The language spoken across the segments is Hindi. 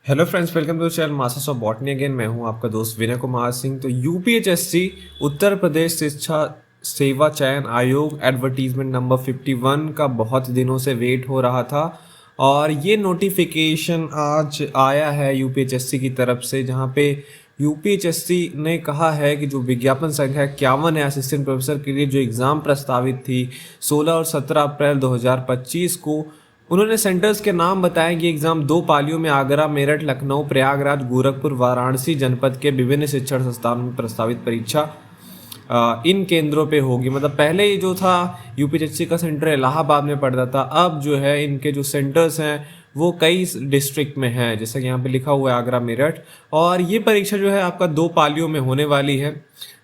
Hello friends, welcome to channel masters of botany. Again मैं हूं आपका दोस्त विनय कुमार सिंह। तो यूपीएचएससी उत्तर प्रदेश शिक्षा सेवा चयन आयोग एडवर्टीजमेंट नंबर 51 का बहुत दिनों से वेट हो रहा था और ये नोटिफिकेशन आज आया है यूपीएचएससी की तरफ से, जहां पे यूपीएचएससी ने कहा है कि जो विज्ञापन संख्या 51 है असिस्टेंट प्रोफेसर के लिए, जो एग्ज़ाम प्रस्तावित थी 16 और 17 अप्रैल 2025 को, उन्होंने सेंटर्स के नाम बताए कि एग्ज़ाम दो पालियों में आगरा, मेरठ, लखनऊ, प्रयागराज, गोरखपुर, वाराणसी जनपद के विभिन्न शिक्षण संस्थानों में प्रस्तावित परीक्षा इन केंद्रों पे होगी। मतलब पहले ये जो था यूपीएचएससी का सेंटर इलाहाबाद में पड़ता था, अब जो है इनके जो सेंटर्स हैं वो कई डिस्ट्रिक्ट में हैं, जैसा कि यहाँ पे लिखा हुआ है आगरा, मेरठ। और ये परीक्षा जो है आपका दो पालियों में होने वाली है,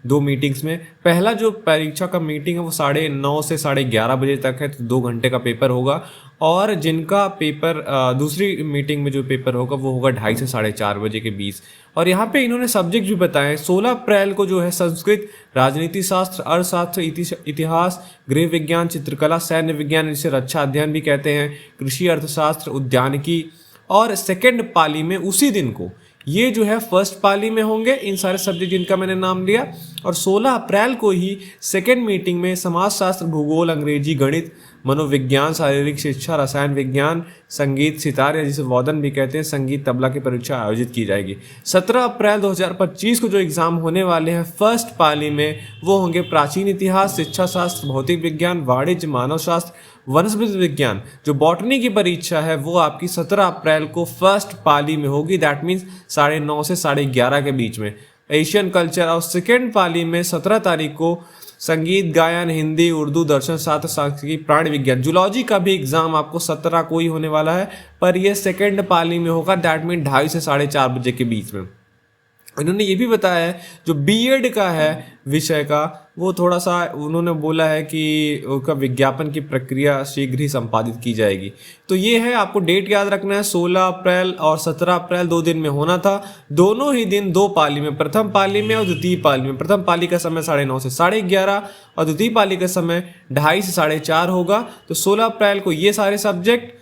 दो मीटिंग्स में। पहला जो परीक्षा का मीटिंग है वो 9:30 से 11:30 बजे तक है, तो 2 घंटे का पेपर होगा। और जिनका पेपर दूसरी मीटिंग में जो पेपर होगा वो होगा 2:30 से 4:30 बजे के बीच। और यहाँ पे इन्होंने सब्जेक्ट भी बताए। 16 अप्रैल को जो है संस्कृत, राजनीति शास्त्र, अर्थशास्त्र, इतिहास, गृह विज्ञान, चित्रकला, सैन्य विज्ञान, जिसे रक्षा अध्ययन भी कहते हैं, कृषि अर्थशास्त्र, उद्यानिकी। और सेकेंड पाली में उसी दिन को ये जो है फर्स्ट पाली में होंगे इन सारे सब्जेक्ट जिनका मैंने नाम लिया। और 16 अप्रैल को ही सेकेंड मीटिंग में समाजशास्त्र, भूगोल, अंग्रेजी, गणित, मनोविज्ञान, शारीरिक शिक्षा, रसायन विज्ञान, संगीत, सितार या जिसे वादन भी कहते हैं, संगीत, तबला की परीक्षा आयोजित की जाएगी। 17 अप्रैल 2025 को जो एग्जाम होने वाले हैं फर्स्ट पाली में वो होंगे प्राचीन इतिहास, शिक्षा शास्त्र, भौतिक विज्ञान, वाणिज्य, मानव शास्त्र, वनस्पति विज्ञान। जो बॉटनी की परीक्षा है वो आपकी 17 अप्रैल को फर्स्ट पाली में होगी, दैट मीन्स 9:30 से 11:30 के बीच में। Asian culture. और सेकेंड पाली में 17 तारीख को संगीत, गायन, हिंदी, उर्दू, दर्शन शास्त्र, सांख्यिकी, प्राणी विज्ञान। जूलॉजी का भी एग्जाम आपको 17 को ही होने वाला है, पर यह सेकेंड पाली में होगा, दैट मीन 2:30 से 4:30 बजे के बीच में। इन्होंने ये भी बताया है जो बीएड का है विषय का, वो थोड़ा सा उन्होंने बोला है कि उसका विज्ञापन की प्रक्रिया शीघ्र ही संपादित की जाएगी। तो ये है, आपको डेट याद रखना है, 16 अप्रैल और 17 अप्रैल 2 दिन में होना था। दोनों ही दिन दो पाली में, प्रथम पाली में और द्वितीय पाली में। प्रथम पाली का समय 9:30 से 11:30 और द्वितीय पाली का समय 2:30 से 4:30 होगा। तो 16 अप्रैल को ये सारे सब्जेक्ट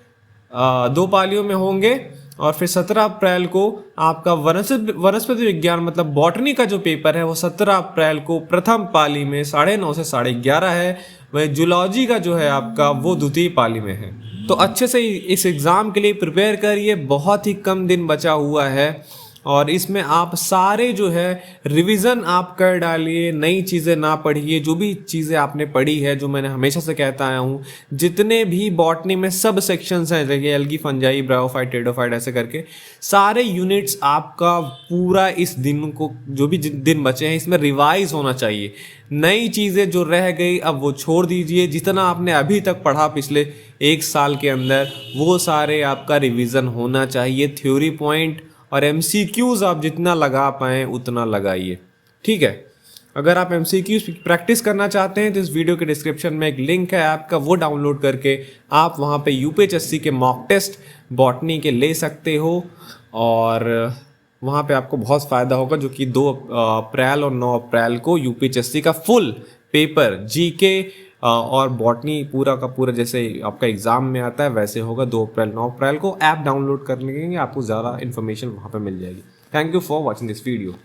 दो पालियों में होंगे। और फिर 17 अप्रैल को आपका वनस्पति विज्ञान मतलब बॉटनी का जो पेपर है वो 17 अप्रैल को प्रथम पाली में 9:30 से 11:30 है। वह जूलॉजी का जो है आपका वो द्वितीय पाली में है। तो अच्छे से इस एग्ज़ाम के लिए प्रिपेयर करिए, बहुत ही कम दिन बचा हुआ है और इसमें आप सारे जो है रिवीजन आप कर डालिए, नई चीज़ें ना पढ़िए। जो भी चीज़ें आपने पढ़ी है, जो मैंने हमेशा से कहता आया हूँ, जितने भी बॉटनी में सब सेक्शंस हैं, जैसे एल्गी, फंजाई, ब्रायोफाइट, टेडोफाइट, ऐसे करके सारे यूनिट्स आपका पूरा इस दिन को, जो भी दिन बचे हैं, इसमें रिवाइज होना चाहिए। नई चीज़ें जो रह गई अब वो छोड़ दीजिए। जितना आपने अभी तक पढ़ा पिछले 1 साल के अंदर, वो सारे आपका रिवीजन होना चाहिए। थ्योरी पॉइंट और एमसीक्यूज़ आप जितना लगा पाएँ उतना लगाइए, ठीक है। अगर आप एमसीक्यूज़ प्रैक्टिस करना चाहते हैं तो इस वीडियो के डिस्क्रिप्शन में एक लिंक है ऐप का, वो डाउनलोड करके आप वहाँ पे यूपीएचएससी के मॉक टेस्ट बॉटनी के ले सकते हो और वहाँ पे आपको बहुत फ़ायदा होगा। जो कि 2 अप्रैल और 9 अप्रैल को यूपीएचएससी का फुल पेपर जीके और बॉटनी पूरा का पूरा जैसे आपका एग्ज़ाम में आता है वैसे होगा। 2 अप्रैल 9 अप्रैल को ऐप डाउनलोड करने के लिए आपको ज़्यादा इन्फॉर्मेशन वहाँ पे मिल जाएगी। Thank you for watching this video.